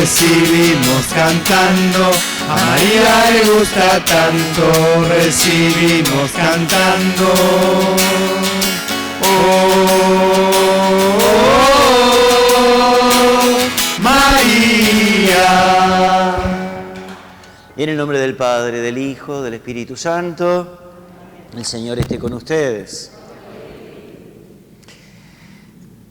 recibimos cantando, a María le gusta tanto, recibimos cantando. Oh, María. En el nombre del Padre, del Hijo, del Espíritu Santo, el Señor esté con ustedes.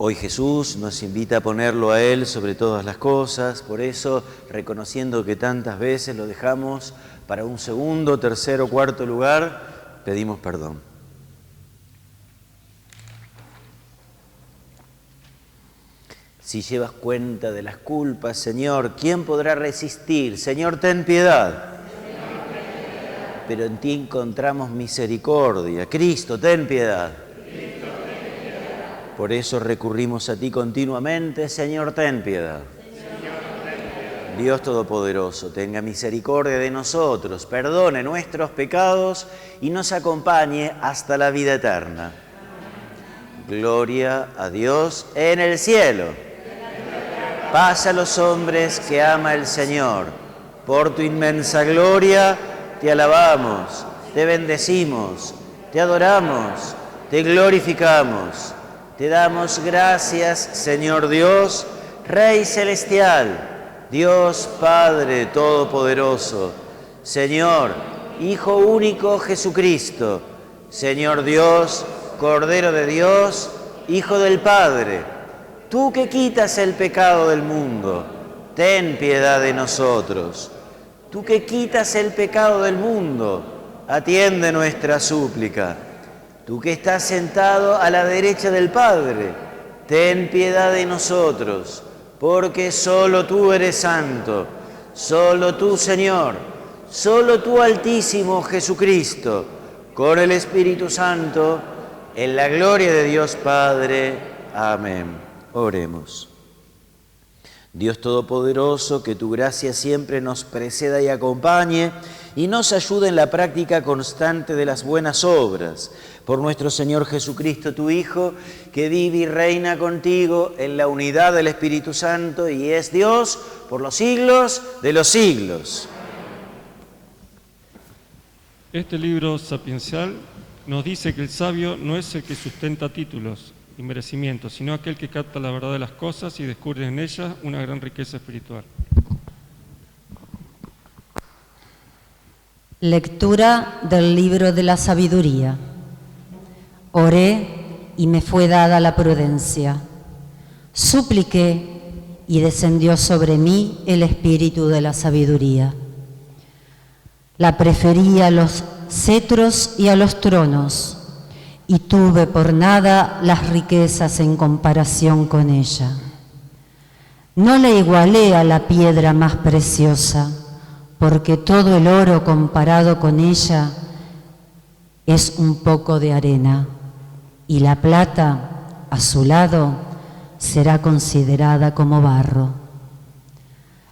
Hoy Jesús nos invita a ponerlo a Él sobre todas las cosas, por eso, reconociendo que tantas veces lo dejamos para un segundo, tercero, cuarto lugar, pedimos perdón. Si llevas cuenta de las culpas, Señor, ¿quién podrá resistir? Señor, ten piedad. Pero en ti encontramos misericordia. Cristo, ten piedad. Por eso recurrimos a ti continuamente. Señor, ten piedad. Dios Todopoderoso, tenga misericordia de nosotros, perdone nuestros pecados y nos acompañe hasta la vida eterna. Gloria a Dios en el cielo. Paz a los hombres que ama el Señor. Por tu inmensa gloria te alabamos, te bendecimos, te adoramos, te glorificamos. Te damos gracias, Señor Dios, Rey Celestial, Dios Padre Todopoderoso, Señor, Hijo único Jesucristo, Señor Dios, Cordero de Dios, Hijo del Padre, tú que quitas el pecado del mundo, ten piedad de nosotros. Tú que quitas el pecado del mundo, atiende nuestra súplica. Tú que estás sentado a la derecha del Padre, ten piedad de nosotros, porque solo tú eres santo, solo tú, Señor, solo tú, Altísimo Jesucristo, con el Espíritu Santo, en la gloria de Dios Padre. Amén. Oremos. Dios Todopoderoso, que tu gracia siempre nos preceda y acompañe y nos ayude en la práctica constante de las buenas obras. Por nuestro Señor Jesucristo, tu Hijo, que vive y reina contigo en la unidad del Espíritu Santo y es Dios por los siglos de los siglos. Este libro sapiencial nos dice que el sabio no es el que sustenta títulos y merecimientos, sino aquel que capta la verdad de las cosas y descubre en ellas una gran riqueza espiritual. Lectura del libro de la sabiduría. Oré y me fue dada la prudencia. Supliqué y descendió sobre mí el espíritu de la sabiduría. La preferí a los cetros y a los tronos, y tuve por nada las riquezas en comparación con ella. No la igualé a la piedra más preciosa, porque todo el oro comparado con ella es un poco de arena, y la plata, a su lado, será considerada como barro.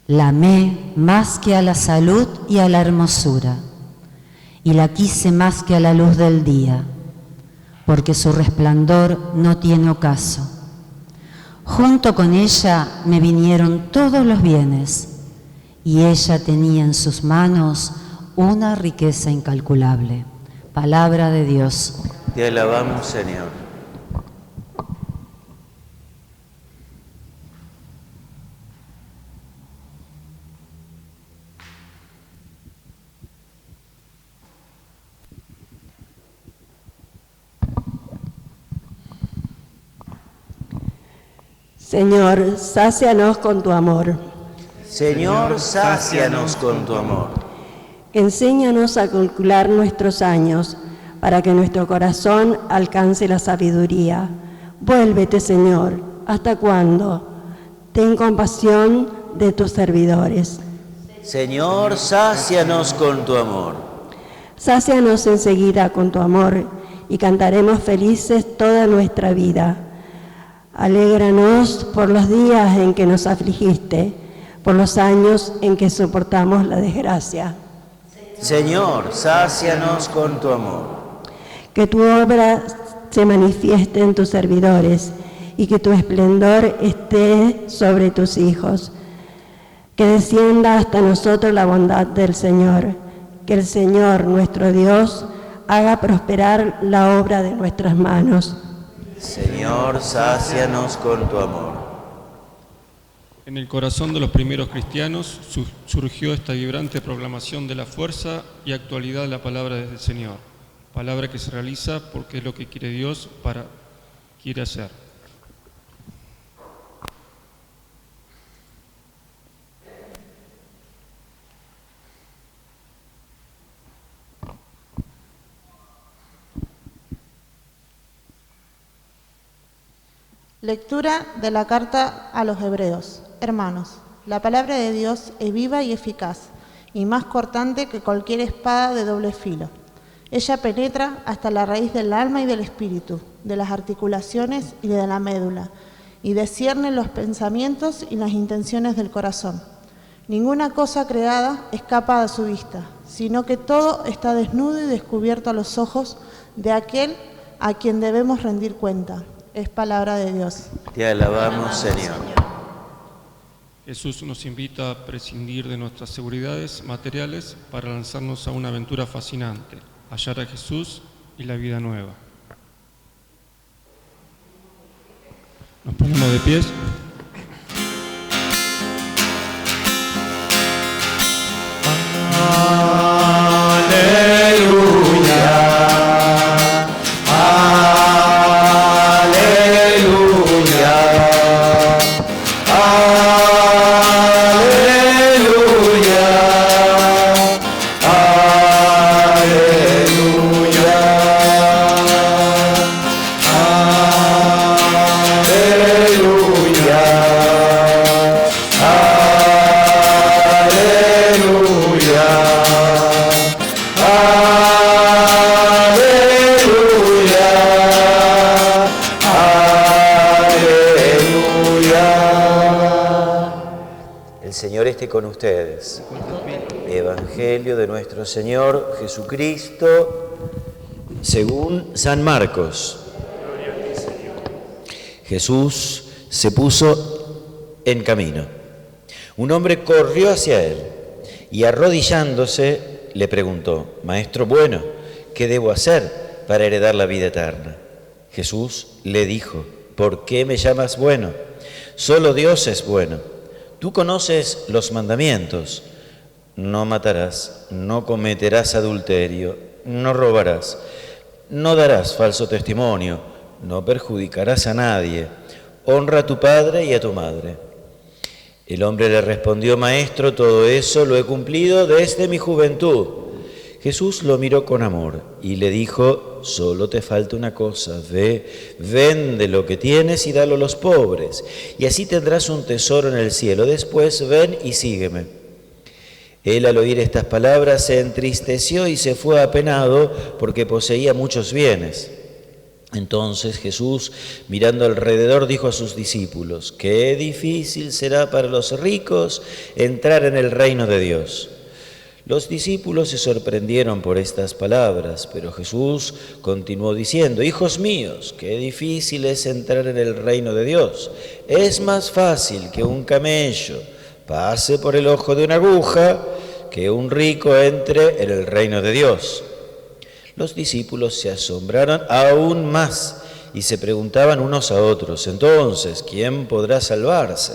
La amé más que a la salud y a la hermosura, y la quise más que a la luz del día, porque su resplandor no tiene ocaso. Junto con ella me vinieron todos los bienes, y ella tenía en sus manos una riqueza incalculable. Palabra de Dios. Te alabamos, Señor. Señor, sácianos con tu amor. Señor, sácianos con tu amor. Enséñanos a calcular nuestros años, para que nuestro corazón alcance la sabiduría. Vuélvete, Señor, ¿hasta cuándo? Ten compasión de tus servidores. Señor, sácianos con tu amor. Sácianos enseguida con tu amor, y cantaremos felices toda nuestra vida. Alégranos por los días en que nos afligiste, por los años en que soportamos la desgracia. Señor, sácianos con tu amor. Que tu obra se manifieste en tus servidores y que tu esplendor esté sobre tus hijos. Que descienda hasta nosotros la bondad del Señor. Que el Señor, nuestro Dios, haga prosperar la obra de nuestras manos. Señor, sácianos con tu amor. En el corazón de los primeros cristianos surgió esta vibrante proclamación de la fuerza y actualidad de la palabra del Señor. Palabra que se realiza porque es lo que quiere Dios quiere hacer. Lectura de la carta a los Hebreos. Hermanos, la palabra de Dios es viva y eficaz, y más cortante que cualquier espada de doble filo. Ella penetra hasta la raíz del alma y del espíritu, de las articulaciones y de la médula, y discierne los pensamientos y las intenciones del corazón. Ninguna cosa creada escapa a su vista, sino que todo está desnudo y descubierto a los ojos de aquel a quien debemos rendir cuenta. Es palabra de Dios. Te alabamos, Señor. Jesús nos invita a prescindir de nuestras seguridades materiales para lanzarnos a una aventura fascinante, hallar a Jesús y la vida nueva. Nos ponemos de pies. Con ustedes. Evangelio de nuestro Señor Jesucristo según San Marcos. Jesús se puso en camino. Un hombre corrió hacia él y arrodillándose le preguntó: Maestro bueno, ¿qué debo hacer para heredar la vida eterna? Jesús le dijo: ¿Por qué me llamas bueno? Solo Dios es bueno. Tú conoces los mandamientos: no matarás, no cometerás adulterio, no robarás, no darás falso testimonio, no perjudicarás a nadie, honra a tu padre y a tu madre. El hombre le respondió: Maestro, todo eso lo he cumplido desde mi juventud. Jesús lo miró con amor y le dijo: solo te falta una cosa, ve, vende lo que tienes y dalo a los pobres, y así tendrás un tesoro en el cielo. Después ven y sígueme. Él, al oír estas palabras, se entristeció y se fue apenado porque poseía muchos bienes. Entonces Jesús, mirando alrededor, dijo a sus discípulos: qué difícil será para los ricos entrar en el reino de Dios. Los discípulos se sorprendieron por estas palabras, pero Jesús continuó diciendo: hijos míos, qué difícil es entrar en el reino de Dios. Es más fácil que un camello pase por el ojo de una aguja que un rico entre en el reino de Dios. Los discípulos se asombraron aún más y se preguntaban unos a otros: entonces, ¿quién podrá salvarse?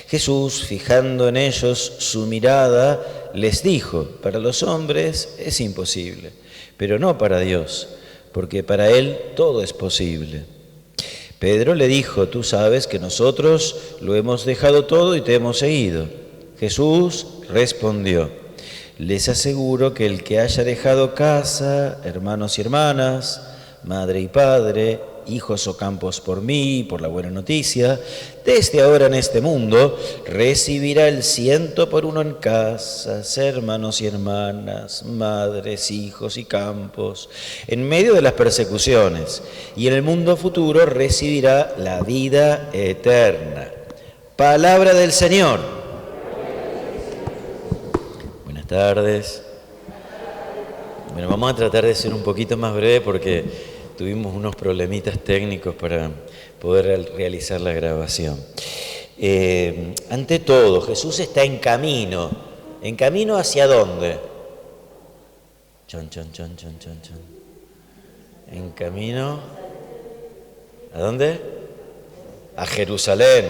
Jesús, fijando en ellos su mirada, les dijo: para los hombres es imposible, pero no para Dios, porque para Él todo es posible. Pedro le dijo: tú sabes que nosotros lo hemos dejado todo y te hemos seguido. Jesús respondió: les aseguro que el que haya dejado casa, hermanos y hermanas, madre y padre, hijos o campos por mí y por la buena noticia, desde ahora en este mundo recibirá el 100 en casas, hermanos y hermanas, madres, hijos y campos, en medio de las persecuciones, y en el mundo futuro recibirá la vida eterna. Palabra del Señor. Buenas tardes. Bueno, vamos a tratar de ser un poquito más breve porque tuvimos unos problemitas técnicos para poder realizar la grabación. Ante todo, Jesús está en camino. ¿En camino hacia dónde? Chon, chon, chon, chon, chon, chon. En camino, ¿a dónde? A Jerusalén.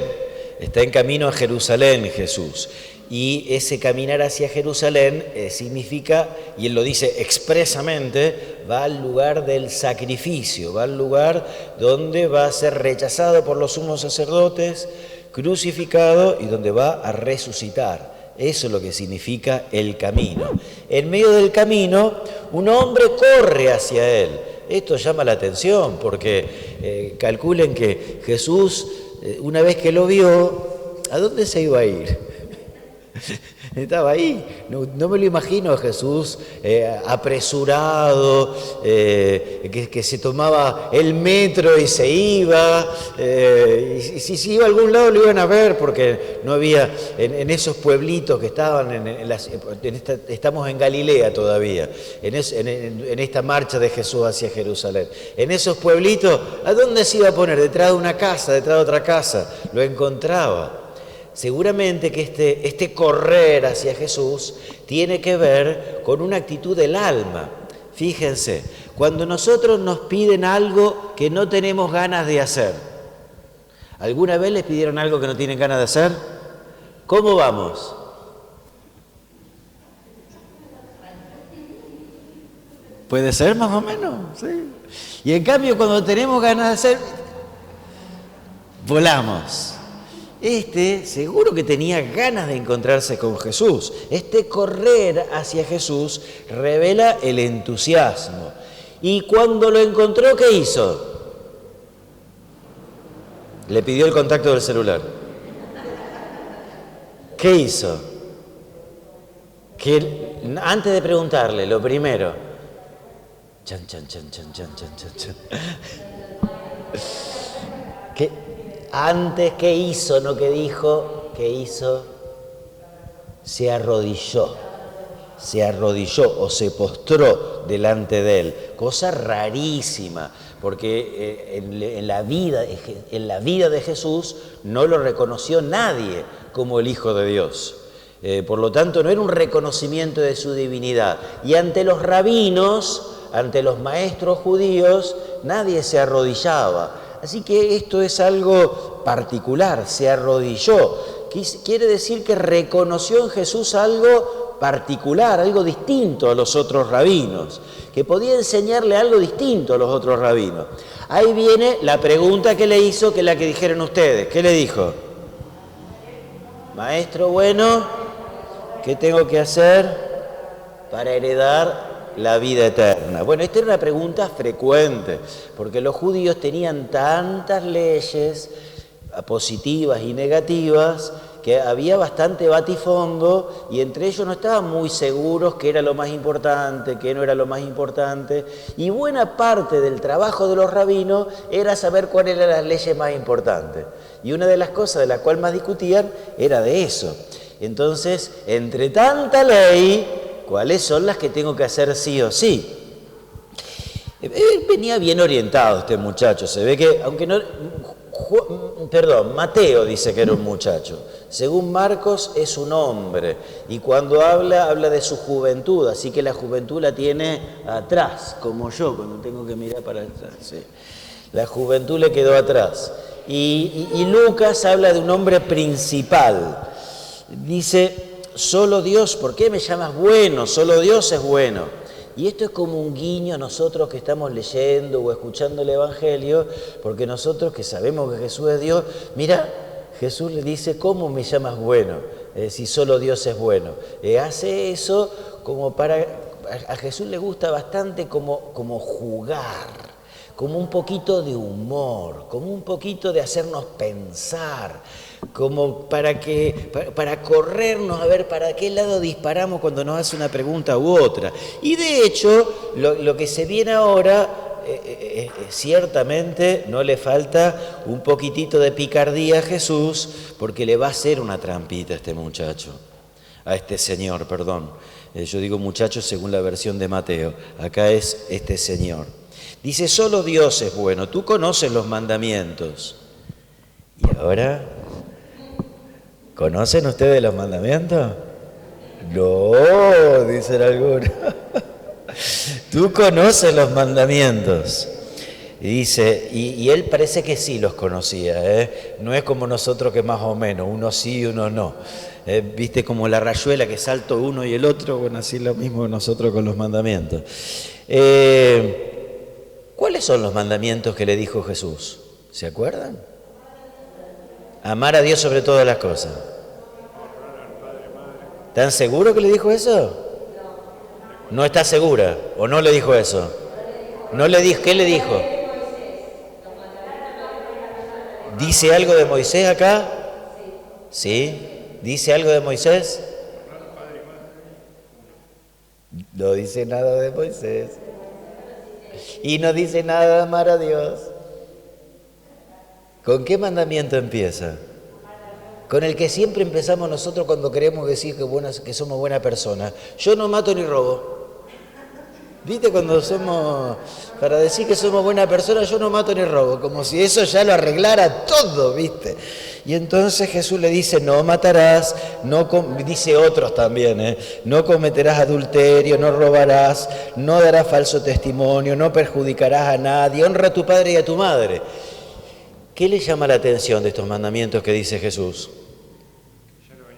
Está en camino a Jerusalén Jesús. Y ese caminar hacia Jerusalén significa, y él lo dice expresamente, va al lugar del sacrificio, va al lugar donde va a ser rechazado por los sumos sacerdotes, crucificado y donde va a resucitar. Eso es lo que significa el camino. En medio del camino, un hombre corre hacia él. Esto llama la atención porque calculen que Jesús, una vez que lo vio, ¿a dónde se iba a ir? Estaba ahí. No me lo imagino a Jesús apresurado, que se tomaba el metro y se iba. Y si iba a algún lado lo iban a ver, porque no había en esos pueblitos que estaban estamos en Galilea todavía, en esta marcha de Jesús hacia Jerusalén. En esos pueblitos, ¿a dónde se iba a poner? Detrás de una casa, detrás de otra casa. Lo encontraba. Seguramente que este correr hacia Jesús tiene que ver con una actitud del alma. Fíjense, cuando nosotros nos piden algo que no tenemos ganas de hacer, ¿alguna vez les pidieron algo que no tienen ganas de hacer? ¿Cómo vamos? ¿Puede ser más o menos? Sí. Y en cambio, cuando tenemos ganas de hacer, volamos. Seguro que tenía ganas de encontrarse con Jesús. Correr hacia Jesús revela el entusiasmo. Y cuando lo encontró, ¿qué hizo? Le pidió el contacto del celular. ¿Qué hizo? Antes de preguntarle, lo primero. Chan, chan, chan, chan, chan, chan, chan. Antes, ¿qué hizo? No que dijo, ¿qué hizo? Se arrodilló o se postró delante de él. Cosa rarísima, porque en la vida de Jesús no lo reconoció nadie como el Hijo de Dios. Por lo tanto, no era un reconocimiento de su divinidad. Y ante los rabinos, ante los maestros judíos, nadie se arrodillaba. Así que esto es algo particular, se arrodilló. Quiere decir que reconoció en Jesús algo particular, algo distinto a los otros rabinos, que podía enseñarle algo distinto a los otros rabinos. Ahí viene la pregunta que le hizo, que es la que dijeron ustedes. ¿Qué le dijo? Maestro bueno, ¿qué tengo que hacer para heredar la vida eterna? Bueno, esta era una pregunta frecuente, porque los judíos tenían tantas leyes positivas y negativas que había bastante batifondo y entre ellos no estaban muy seguros qué era lo más importante, qué no era lo más importante, y buena parte del trabajo de los rabinos era saber cuáles eran las leyes más importantes. Y una de las cosas de las cuales más discutían era de eso. Entonces, entre tanta ley, ¿cuáles son las que tengo que hacer sí o sí? Venía bien orientado este muchacho. Se ve que, aunque no... Mateo dice que era un muchacho. Según Marcos es un hombre. Y cuando habla de su juventud. Así que la juventud la tiene atrás, como yo, cuando tengo que mirar para atrás. ¿Sí? La juventud le quedó atrás. Y Lucas habla de un hombre principal. Dice... Solo Dios, ¿por qué me llamas bueno? Solo Dios es bueno. Y esto es como un guiño a nosotros que estamos leyendo o escuchando el Evangelio, porque nosotros que sabemos que Jesús es Dios, mira, Jesús le dice, ¿cómo me llamas bueno? Si solo Dios es bueno. Hace eso como a Jesús le gusta bastante como jugar, como un poquito de humor, como un poquito de hacernos pensar, como para corrernos a ver para qué lado disparamos cuando nos hace una pregunta u otra. Y de hecho, lo que se viene ahora, ciertamente no le falta un poquitito de picardía a Jesús, porque le va a hacer una trampita a este señor, perdón. Yo digo muchacho según la versión de Mateo, acá es este señor. Dice, solo Dios es bueno, tú conoces los mandamientos. Y ahora... ¿Conocen ustedes los mandamientos? No, dicen algunos. Tú conoces los mandamientos. Y dice, y él parece que sí los conocía, no es como nosotros que más o menos, uno sí y uno no. Viste como la rayuela que salto uno y el otro, bueno, así lo mismo nosotros con los mandamientos. ¿Cuáles son los mandamientos que le dijo Jesús? ¿Se acuerdan? Amar a Dios sobre todas las cosas. ¿Están seguros que le dijo eso? ¿No está segura? ¿O no le dijo eso? ¿No le dijo? ¿Qué le dijo? ¿Dice algo de Moisés acá? ¿Sí? ¿Dice algo de Moisés? No dice nada de Moisés. Y no dice nada de amar a Dios. ¿Con qué mandamiento empieza? Con el que siempre empezamos nosotros cuando queremos decir que somos buenas personas. Yo no mato ni robo. ¿Viste cuando para decir que somos buenas personas, yo no mato ni robo? Como si eso ya lo arreglara todo, ¿viste? Y entonces Jesús le dice, no matarás, dice otros también, no cometerás adulterio, no robarás, no darás falso testimonio, no perjudicarás a nadie, honra a tu padre y a tu madre. ¿Qué le llama la atención de estos mandamientos que dice Jesús?